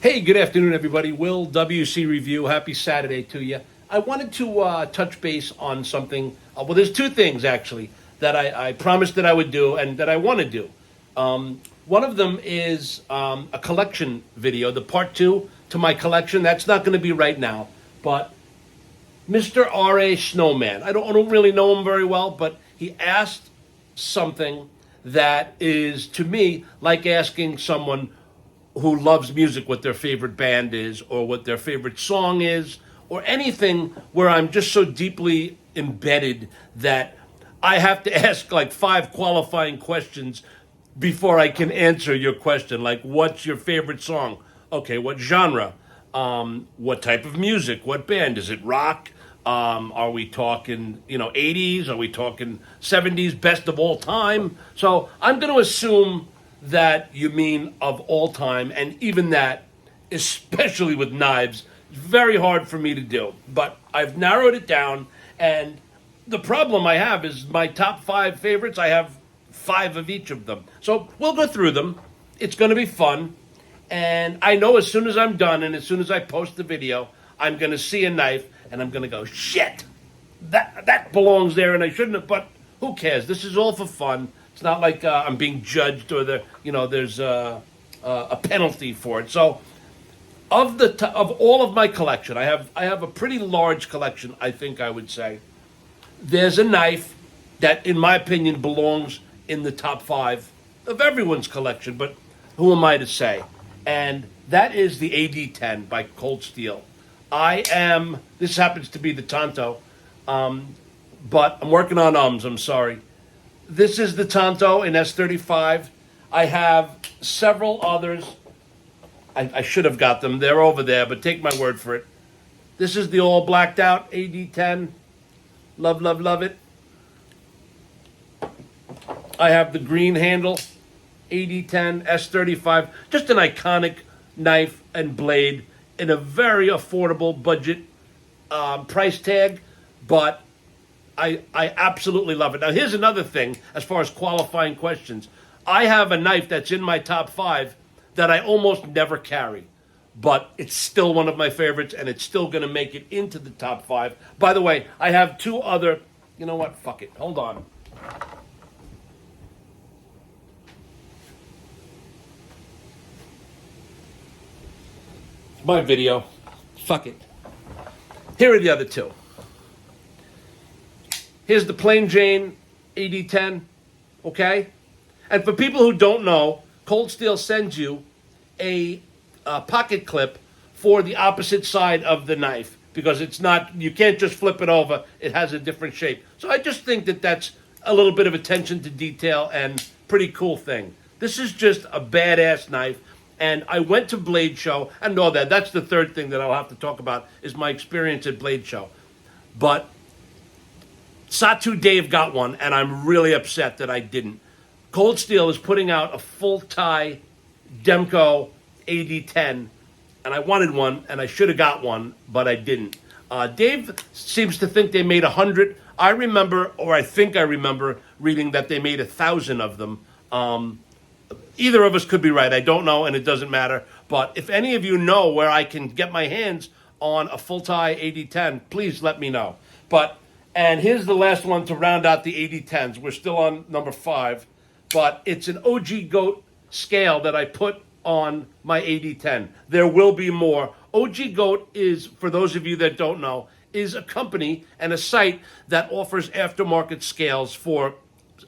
Hey, good afternoon, everybody. Will WC Review. Happy Saturday to you. I wanted to touch base on something. Well, there's two things actually that I promised that I would do and that I want to do. One of them is a collection video, the part two to my collection. That's not going to be right now, but Mr. R.A. Snowman. I don't really know him very well, but he asked something that is to me like asking someone who loves music what their favorite band is or what their favorite song is or anything where I'm just so deeply embedded that I have to ask like five qualifying questions before I can answer your question. Like, what's your favorite song? Okay, what genre? What type of music? What band? Is it rock? Are we talking, 80s? Are we talking 70s? Best of all time? So I'm going to assume that you mean of all time, and even that, especially with knives, is very hard for me to do. But I've narrowed it down, and the problem I have is my top five favorites, I have five of each of them. So we'll go through them. It's going to be fun. And I know as soon as I'm done and as soon as I post the video, I'm going to see a knife and I'm going to go, shit, that belongs there and I shouldn't have, but who cares? This is all for fun. It's not like I'm being judged or there's a penalty for it. So of all of my collection, I have a pretty large collection, I think I would say. There's a knife that, in my opinion, belongs in the top five of everyone's collection, but who am I to say? And that is the AD-10 by Cold Steel. This happens to be the Tonto, but I'm working on ums, I'm sorry. This is the Tonto in S35. I have several others. I should have got them. They're over there, but take my word for it. This is the all blacked out AD-10. Love, love, love it. I have the green handle AD-10 S35. Just an iconic knife and blade in a very affordable budget price tag, but I absolutely love it. Now, here's another thing as far as qualifying questions. I have a knife that's in my top five that I almost never carry, but it's still one of my favorites, and it's still going to make it into the top five. By the way, I have two other... You know what? Fuck it. Hold on. It's my video. Fuck it. Here are the other two. Here's the Plain Jane AD-10, okay? And for people who don't know, Cold Steel sends you a pocket clip for the opposite side of the knife because it's not, you can't just flip it over, it has a different shape. So I just think that that's a little bit of attention to detail and pretty cool thing. This is just a badass knife, and I went to Blade Show, and know that's the third thing that I'll have to talk about is my experience at Blade Show. But Satu Dave got one, and I'm really upset that I didn't. Cold Steel is putting out a full-tie Demko AD-10, and I wanted one, and I should have got one, but I didn't. Dave seems to think they made 100. I remember, or I think I remember, reading that they made 1,000 of them. Either of us could be right. I don't know, and it doesn't matter. But if any of you know where I can get my hands on a full-tie AD-10, please let me know. And here's the last one to round out the AD-10s. We're still on number 5, but it's an OG Goat scale that I put on my AD-10. There will be more. OG Goat is, for those of you that don't know, is a company and a site that offers aftermarket scales for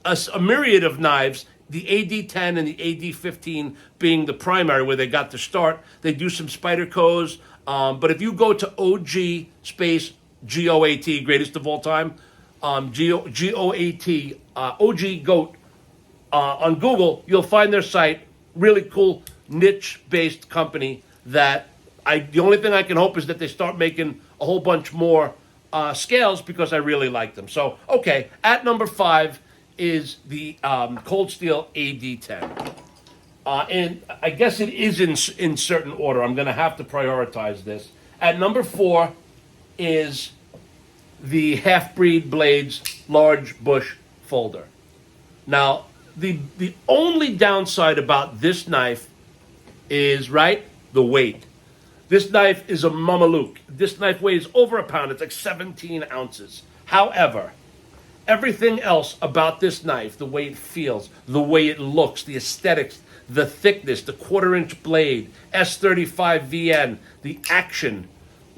a myriad of knives, the AD-10 and the AD-15 being the primary where they got to start. They do some Spydercos, but if you go to OG space GOAT, greatest of all time, GOAT, OG Goat, on Google, you'll find their site. Really cool niche-based company that the only thing I can hope is that they start making a whole bunch more scales because I really like them. So, okay, at number 5 is the Cold Steel AD-10. And I guess it is in certain order. I'm going to have to prioritize this. At number 4 is the Half-Breed Blades Large Bush Folder. Now, the only downside about this knife is, right, the weight. This knife is a Mameluke. This knife weighs over a pound. It's like 17 ounces. However, everything else about this knife, the way it feels, the way it looks, the aesthetics, the thickness, the 1/4-inch blade, S35 VN, the action,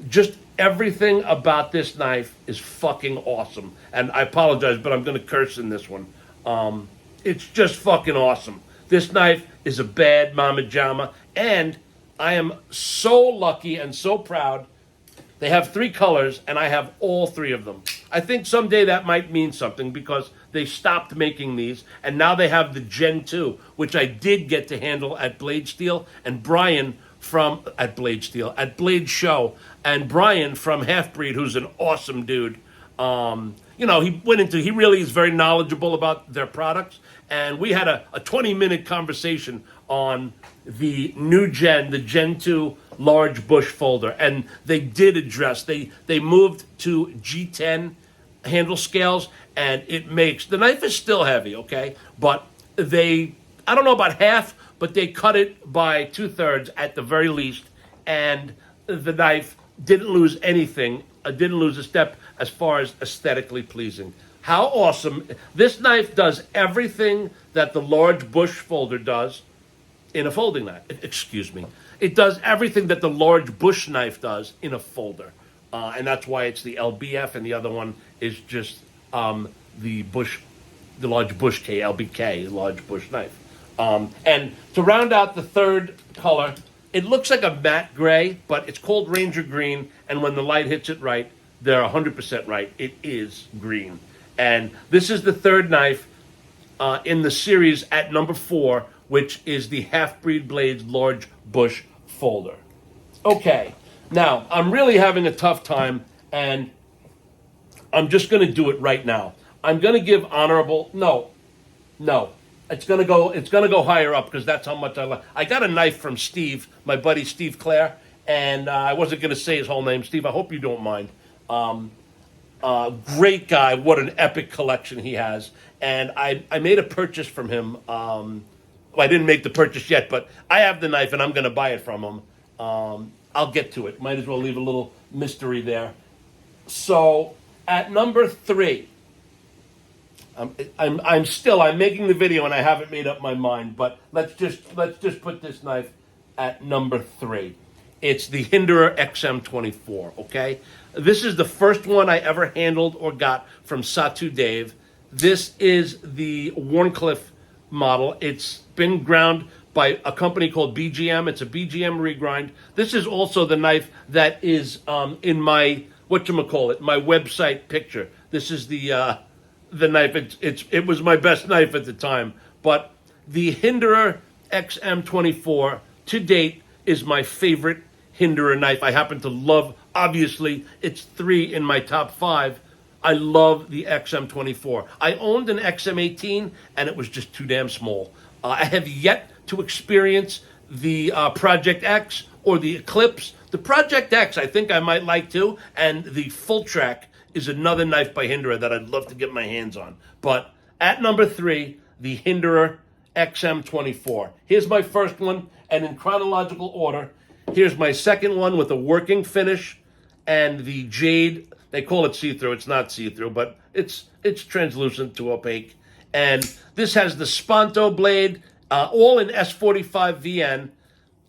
just everything about this knife is fucking awesome. And I apologize, but I'm going to curse in this one. It's just fucking awesome. This knife is a bad mama jama, and I am so lucky and so proud. They have 3 colors, and I have all 3 of them. I think someday that might mean something because they stopped making these, and now they have the Gen 2, which I did get to handle at Blade Steel, and Brian at Blade Show, and Brian from Halfbreed, who's an awesome dude. He really is very knowledgeable about their products, and we had a 20-minute conversation on the new Gen, the Gen 2 large bush folder, and they did address, they moved to G10 handle scales, and the knife is still heavy, okay, but I don't know about half, but they cut it by 2/3 at the very least, and the knife didn't lose anything, didn't lose a step as far as aesthetically pleasing. How awesome. This knife does everything that the large bush folder does in a folding knife. Excuse me. It does everything that the large bush knife does in a folder. And that's why it's the LBF, and the other one is just the large bush K, LBK, large bush knife. And to round out the 3rd color, it looks like a matte gray, but it's called Ranger Green, and when the light hits it right, they're 100% right. It is green. And this is the 3rd knife in the series at number 4, which is the Halfbreed Blades large bush folder. Okay, now I'm really having a tough time, and I'm just going to do it right now. I'm going to give honorable. No. It's gonna go higher up because that's how much I like. I got a knife from Steve, my buddy Steve Clare, and I wasn't gonna say his whole name. Steve, I hope you don't mind. Great guy. What an epic collection he has. And I made a purchase from him. Well, I didn't make the purchase yet, but I have the knife and I'm gonna buy it from him. I'll get to it. Might as well leave a little mystery there. So at number 3. I'm making the video and I haven't made up my mind, but let's just put this knife at number 3. It's the Hinderer XM24, okay? This is the first one I ever handled or got from Satu Dave. This is the Warncliffe model. It's been ground by a company called BGM. It's a BGM regrind. This is also the knife that is in my, my website picture. This is the knife. It was my best knife at the time. But the Hinderer XM24 to date is my favorite Hinderer knife. I happen to love, obviously, it's 3 in my top 5. I love the XM24. I owned an XM18 and it was just too damn small. I have yet to experience the Project X or the Eclipse. The Project X I think I might like too, and the Full Track is another knife by Hinderer that I'd love to get my hands on. But at number 3, the Hinderer XM24. Here's my first one, and in chronological order, here's my second one with a working finish and the jade. They call it see-through. It's not see-through, but it's translucent to opaque. And this has the Sponto blade, all in S45 VN.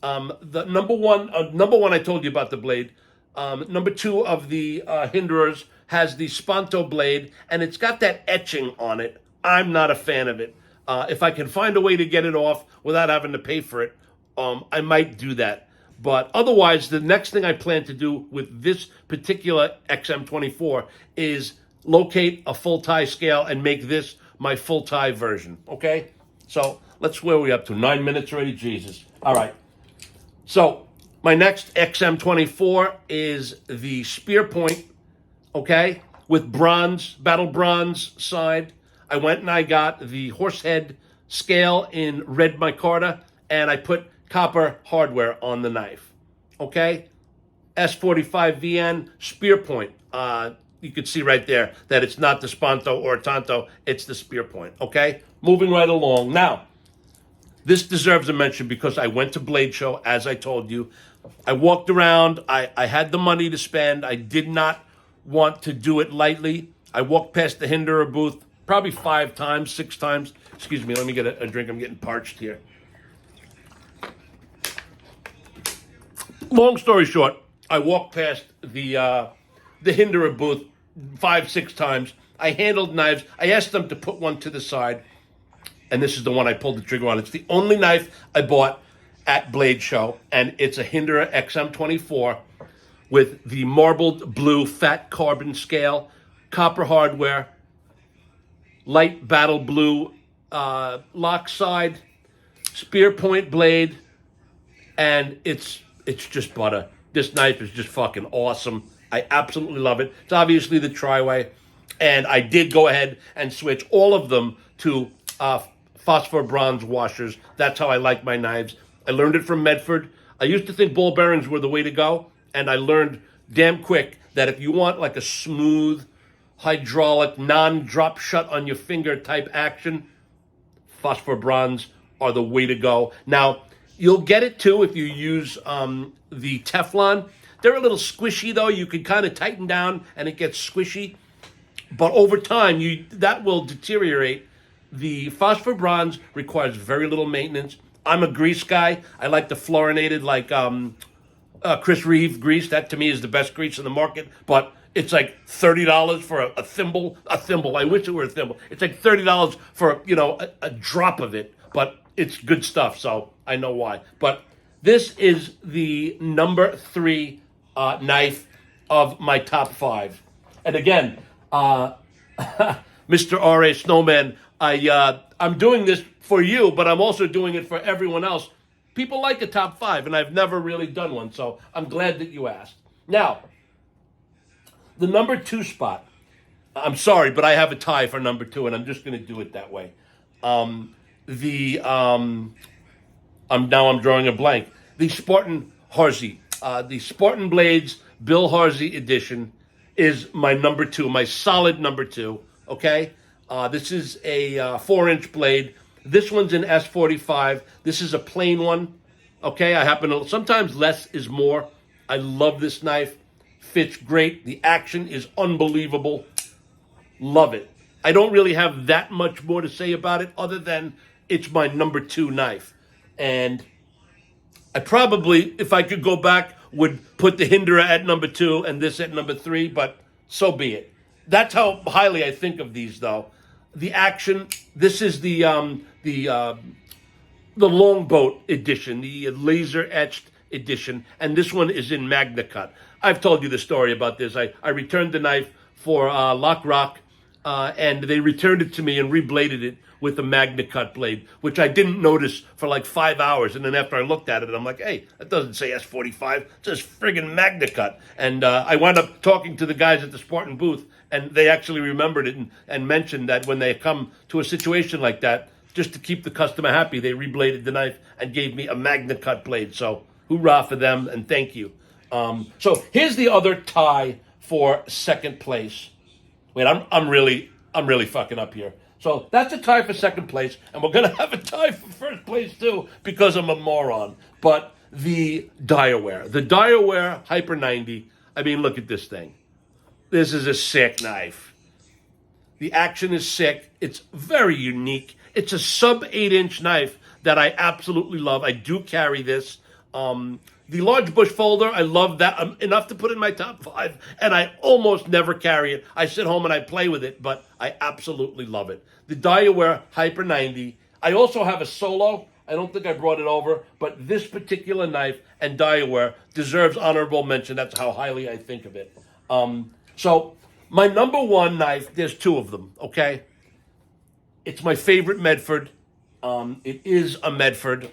The number one I told you about the blade. Number 2 of the Hinderers has the Sponto blade, and it's got that etching on it. I'm not a fan of it. If I can find a way to get it off without having to pay for it, I might do that. But otherwise, the next thing I plan to do with this particular XM24 is locate a full tie scale and make this my full tie version, okay? So where are we up to? 9 minutes already? Jesus. All right. So my next XM24 is the Spear Point, okay, with bronze, battle bronze side. I went and I got the horsehead scale in red micarta, and I put copper hardware on the knife, okay? S45 VN Spear Point. You can see right there that it's not the Sponto or Tanto, it's the Spear Point, okay? Moving right along. Now, This deserves a mention because I went to Blade Show, as I told you. I walked around. I had the money to spend. I did not want to do it lightly. I walked past the Hinderer booth probably 5 times, 6 times. Excuse me, let me get a drink. I'm getting parched here. Long story short, I walked past the Hinderer booth 5, 6 times. I handled knives. I asked them to put one to the side, and this is the one I pulled the trigger on. It's the only knife I bought at Blade Show, and it's a Hinderer XM24 with the marbled blue fat carbon scale, copper hardware, light battle blue lock side, spear point blade, and it's just butter. This knife is just fucking awesome. I absolutely love it. It's obviously the Triway, and I did go ahead and switch all of them to phosphor bronze washers. That's how I like my knives. I learned it from Medford. I used to think ball bearings were the way to go, and I learned damn quick that if you want like a smooth, hydraulic, non-drop shut on your finger type action, phosphor bronze are the way to go. Now, you'll get it too if you use the Teflon. They're a little squishy though. You can kind of tighten down and it gets squishy. But over time, that will deteriorate. The phosphor bronze requires very little maintenance. I'm a grease guy. I like the fluorinated, like Chris Reeve grease. That to me is the best grease in the market. But it's like $30 for a thimble. A thimble. I wish it were a thimble. It's like $30 for a drop of it. But it's good stuff, so I know why. But this is the number 3 knife of my top 5. And again, Mr. R.A. Snowman, I'm doing this for you, but I'm also doing it for everyone else. People like a top 5, and I've never really done one, so I'm glad that you asked. Now, the number 2 spot, I'm sorry, but I have a tie for number 2, and I'm just going to do it that way. I'm drawing a blank. The Spartan Harsey, the Spartan Blades Bill Harsey edition is my number 2, my solid number 2. Okay, this is a 4-inch blade. This one's an S45. This is a plain one. Okay, I happen to sometimes less is more. I love this knife. Fits great. The action is unbelievable. Love it. I don't really have that much more to say about it other than it's my number 2 knife. And I probably, if I could go back, would put the Hinderer at number 2 and this at number 3, but so be it. That's how highly I think of these, though. The action, this is the Longboat edition, the laser-etched edition, and this one is in Magna Cut. I've told you the story about this. I returned the knife for Lock Rock, and they returned it to me and rebladed it with a Magna Cut blade, which I didn't notice for like 5 hours. And then after I looked at it, I'm like, hey, that doesn't say S45. It says friggin' Magna Cut. And I wound up talking to the guys at the Spartan booth, and they actually remembered it and mentioned that when they come to a situation like that, just to keep the customer happy, they rebladed the knife and gave me a Magna Cut blade. So hoorah for them, and thank you. So here's the other tie for second place. Wait, I'm really fucking up here. So that's a tie for second place, and we're gonna have a tie for first place too because I'm a moron. But the Daiware Hyper 90. I mean, look at this thing. This is a sick knife. The action is sick. It's very unique. It's a sub 8-inch knife that I absolutely love. I do carry this. The large bush folder, I love that enough to put in my top 5, and I almost never carry it. I sit home and I play with it, but I absolutely love it. The Daiware Hyper 90. I also have a Solo. I don't think I brought it over, but this particular knife and Daiware deserves honorable mention. That's how highly I think of it. So my number 1 knife, there's 2 of them, okay? It's my favorite Medford. It is a Medford.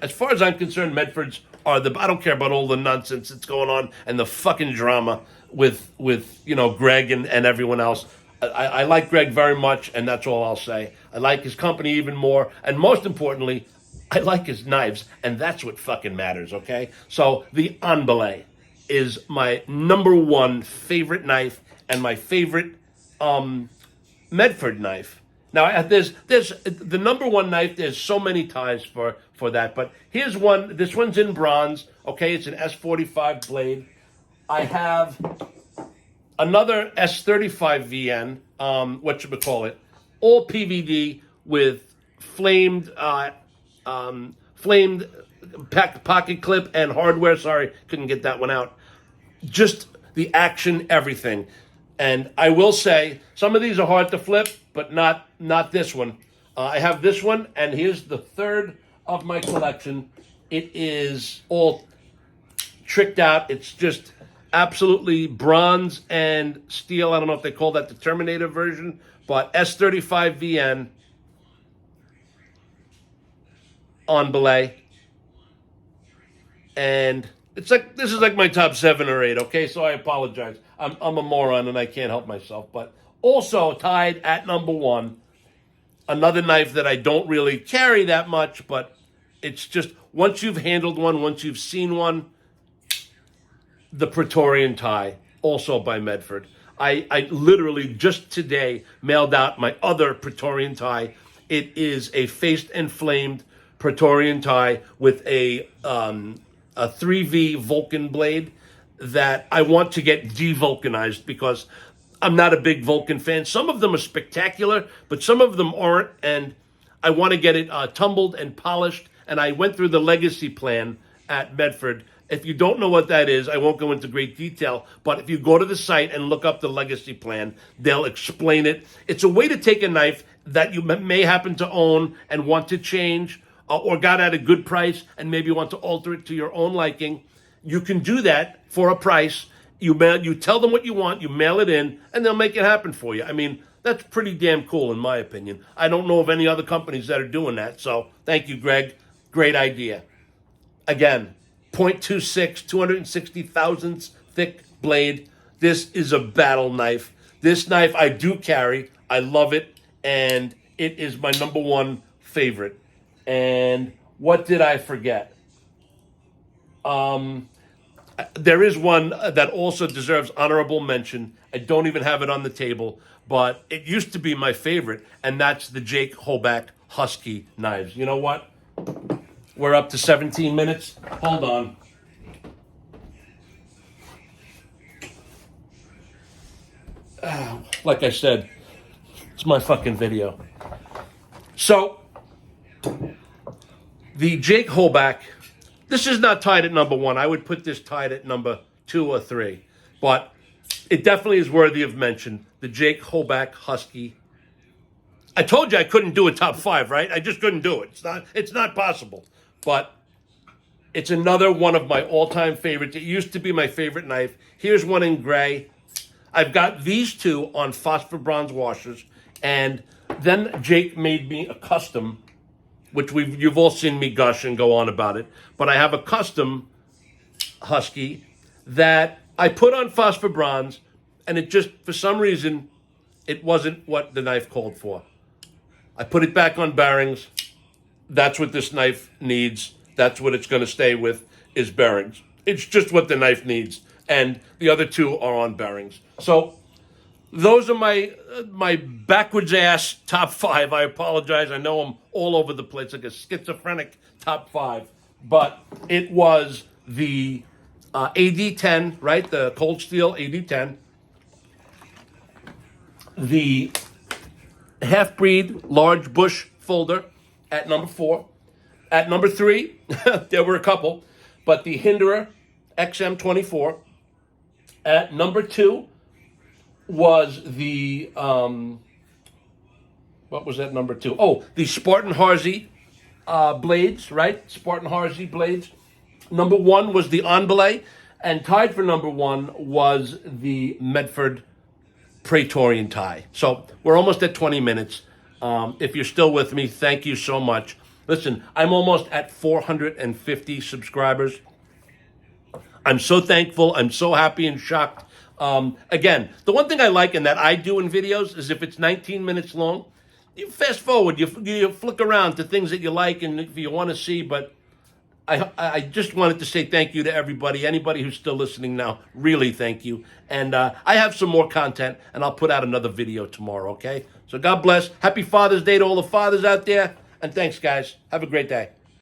As far as I'm concerned, Medfords are I don't care about all the nonsense that's going on and the fucking drama with Greg and everyone else. I like Greg very much, and that's all I'll say. I like his company even more, and most importantly, I like his knives, and that's what fucking matters, okay? So the Anbele is my number 1 favorite knife and my favorite Medford knife. Now there's the number one knife. There's so many ties for that, but here's one. This one's in bronze. Okay, it's an S45 blade. I have another S35 VN. What should we call it? All PVD with flamed flamed pocket clip and hardware. Sorry, couldn't get that one out. Just the action, everything. And I will say, some of these are hard to flip, but not this one. I have this one, and here's the third of my collection. It is all tricked out. It's just absolutely bronze and steel. I don't know if they call that the Terminator version, but S35 VN on belay. And it's like, this is like my top 7 or 8, okay? So I apologize. I'm a moron and I can't help myself. But also tied at number 1, another knife that I don't really carry that much, but it's just, once you've handled one, once you've seen one, the Praetorian tie, also by Medford. I literally just today mailed out my other Praetorian tie. It is a faced and flamed Praetorian tie with a 3V Vulcan blade that I want to get devulcanized because I'm not a big Vulcan fan. Some of them are spectacular, but some of them aren't, and I want to get it tumbled and polished, and I went through the legacy plan at Medford. If you don't know what that is, I won't go into great detail, but if you go to the site and look up the legacy plan, they'll explain it. It's a way to take a knife that you may happen to own and want to change, or got at a good price and maybe want to alter it to your own liking. You can do that for a price. You tell them what you want, you mail it in, and they'll make it happen for you. I mean, that's pretty damn cool in my opinion. I don't know of any other companies that are doing that, so thank you, Greg. Great idea. Again, 0.26, 260 thousandths thick blade. This is a battle knife. This knife I do carry. I love it, and it is my number 1 favorite. And what did I forget? There is one that also deserves honorable mention. I don't even have it on the table, but it used to be my favorite, and that's the Jake Hoback Husky knives. You know what? We're up to 17 minutes. Hold on. Like I said, it's my fucking video. So, the Jake Hoback, this is not tied at number 1. I would put this tied at number 2 or 3. But it definitely is worthy of mention. The Jake Hoback Husky. I told you I couldn't do a top 5, right? I just couldn't do it. It's not possible. But it's another one of my all-time favorites. It used to be my favorite knife. Here's one in gray. I've got these two on phosphor bronze washers. And then Jake made me a custom, which you've all seen me gush and go on about it. But I have a custom Husky that I put on phosphor bronze, and it just, for some reason, it wasn't what the knife called for. I put it back on bearings. That's what this knife needs. That's what it's going to stay with, is bearings. It's just what the knife needs. And the other two are on bearings. So those are my backwards ass top 5. I apologize. I know I'm all over the place, like a schizophrenic top 5. But it was the AD10, right? The Cold Steel AD10. The Half-Breed Large Bush Folder at number 4. At number 3, there were a couple, but the Hinderer XM24. At number 2 was the, what was that number 2? Oh, the Spartan Harsey blades, right? Spartan Harsey blades. Number 1 was the On Belay, and tied for number 1 was the Medford Praetorian tie. So we're almost at 20 minutes. If you're still with me, thank you so much. Listen, I'm almost at 450 subscribers. I'm so thankful. I'm so happy and shocked. Again, the one thing I like and that I do in videos is if it's 19 minutes long, you fast forward, you flick around to things that you like and if you want to see, but I just wanted to say thank you to everybody. Anybody who's still listening now, really thank you. And I have some more content, and I'll put out another video tomorrow, okay? So God bless. Happy Father's Day to all the fathers out there. And thanks, guys. Have a great day.